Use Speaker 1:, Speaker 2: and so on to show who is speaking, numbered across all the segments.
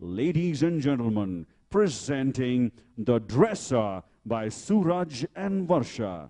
Speaker 1: Ladies and gentlemen, presenting The Dresser by Suraj and Varsha.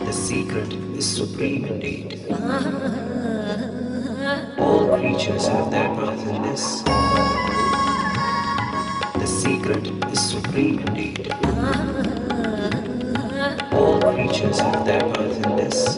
Speaker 2: The secret is supreme indeed. All creatures have their birth in this. The secret is supreme indeed. All creatures have their birth in this.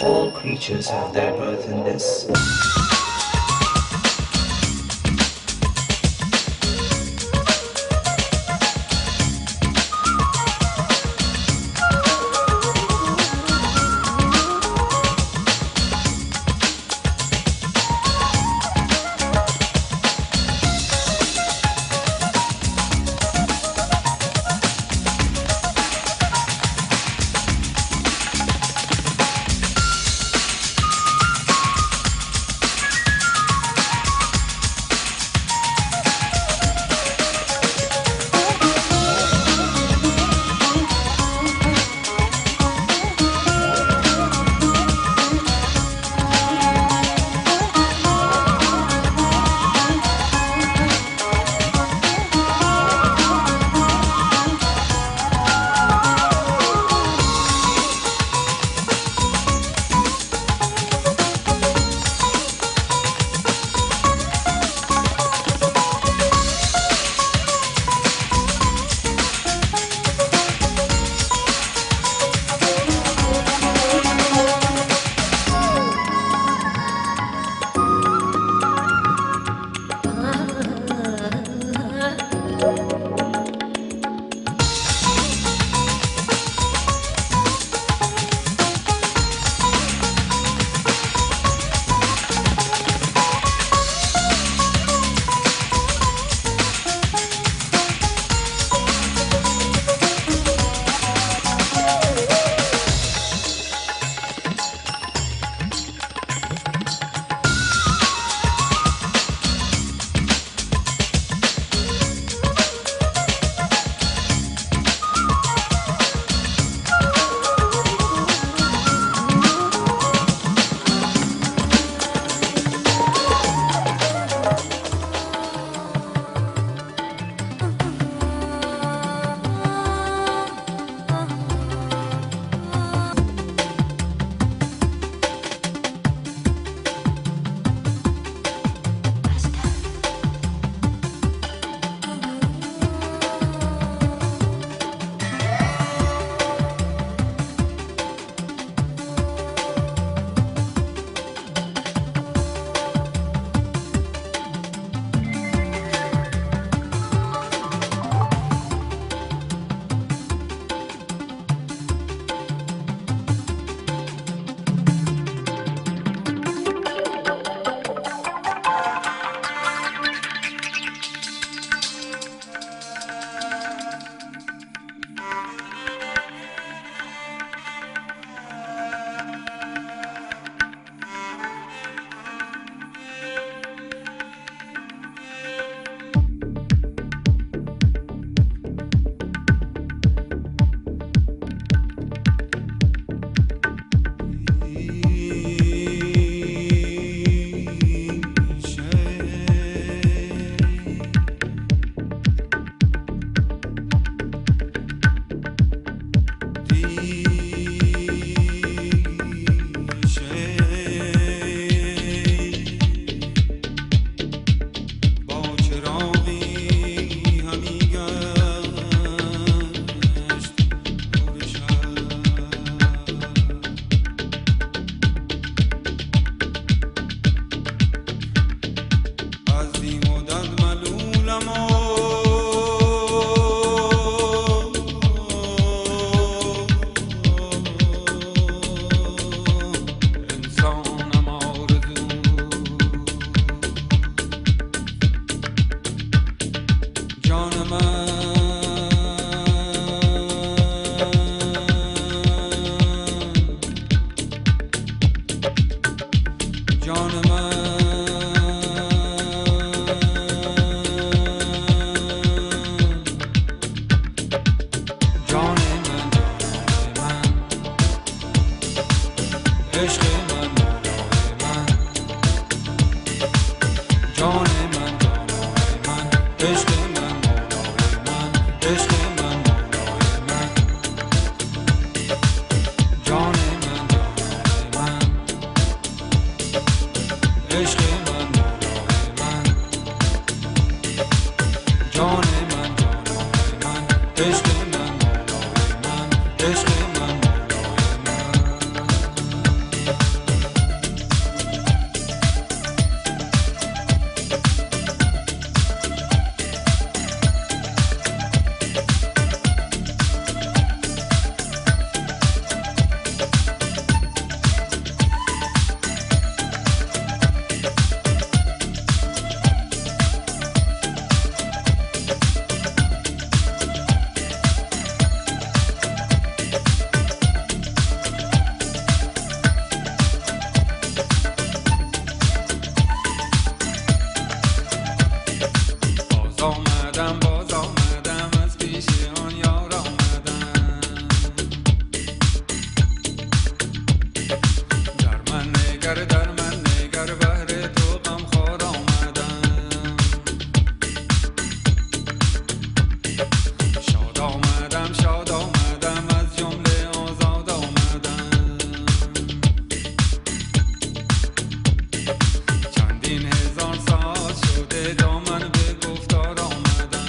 Speaker 2: All creatures have their birth in this.
Speaker 3: نگر در من نگر بهر تو غمخوار آمدم شاد آمدم از جمله آزاد آمدم چندین هزار سال شده دامن به گفتار آمدم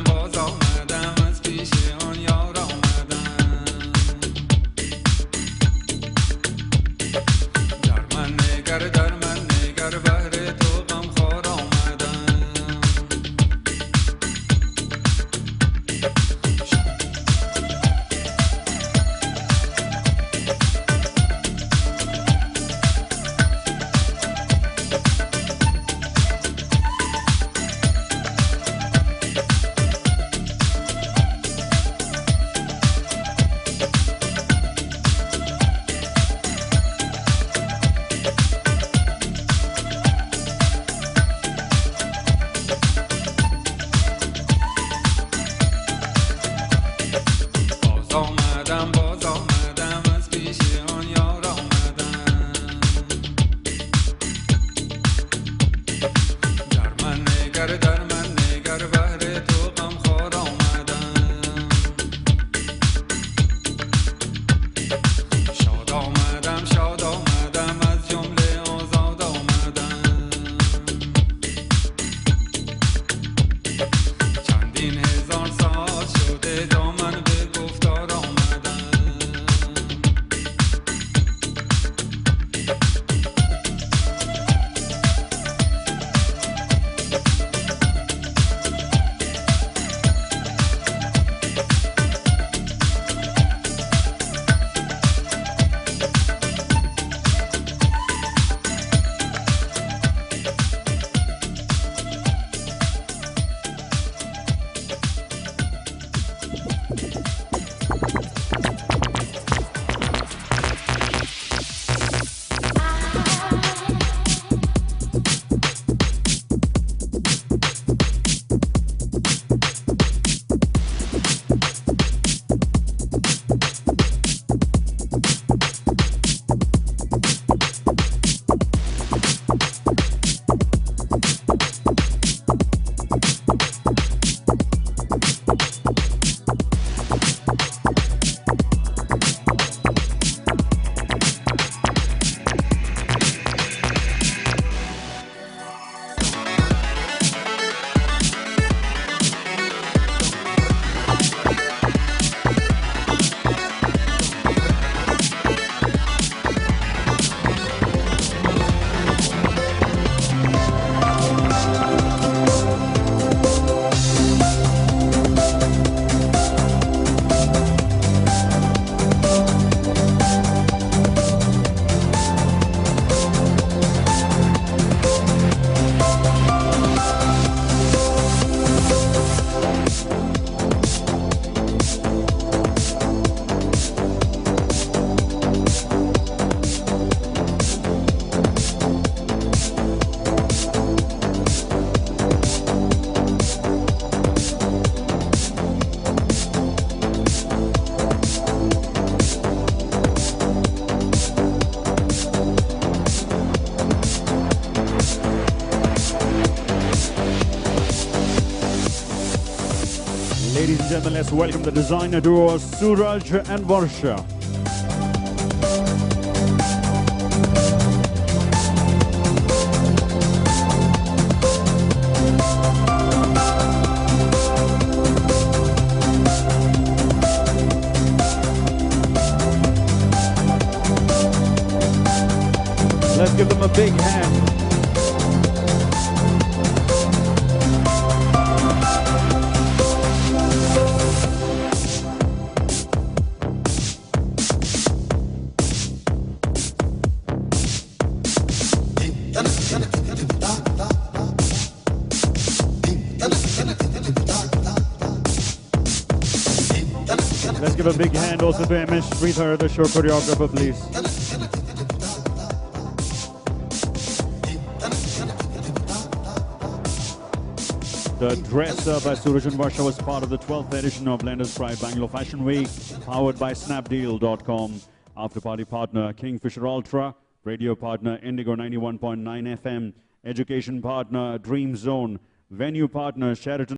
Speaker 3: باز آمدم از پیش آن یار آمدم در من نگر بهر تو غمخوار آمدم باز آمدم از پیش آن یار آمدم در من نگر بهر تو غمخوار آمدم شاد آمدم از جمله آزاد آمدم چندین هزار سال شده دامن به گفتار آمدم
Speaker 1: Ladies and gentlemen, let's welcome the designer duo Suraj and Varsha. Let's give them a big hand. give a big hand also to MS Sridhar, the show choreographer, please. The Dresser by Suraj and Varsha was part of the 12th edition of Lenders Pride Bangalore Fashion Week, powered by Snapdeal.com. After party partner Kingfisher Ultra, radio partner Indigo 91.9 FM, education partner Dream Zone, venue partner Sheraton.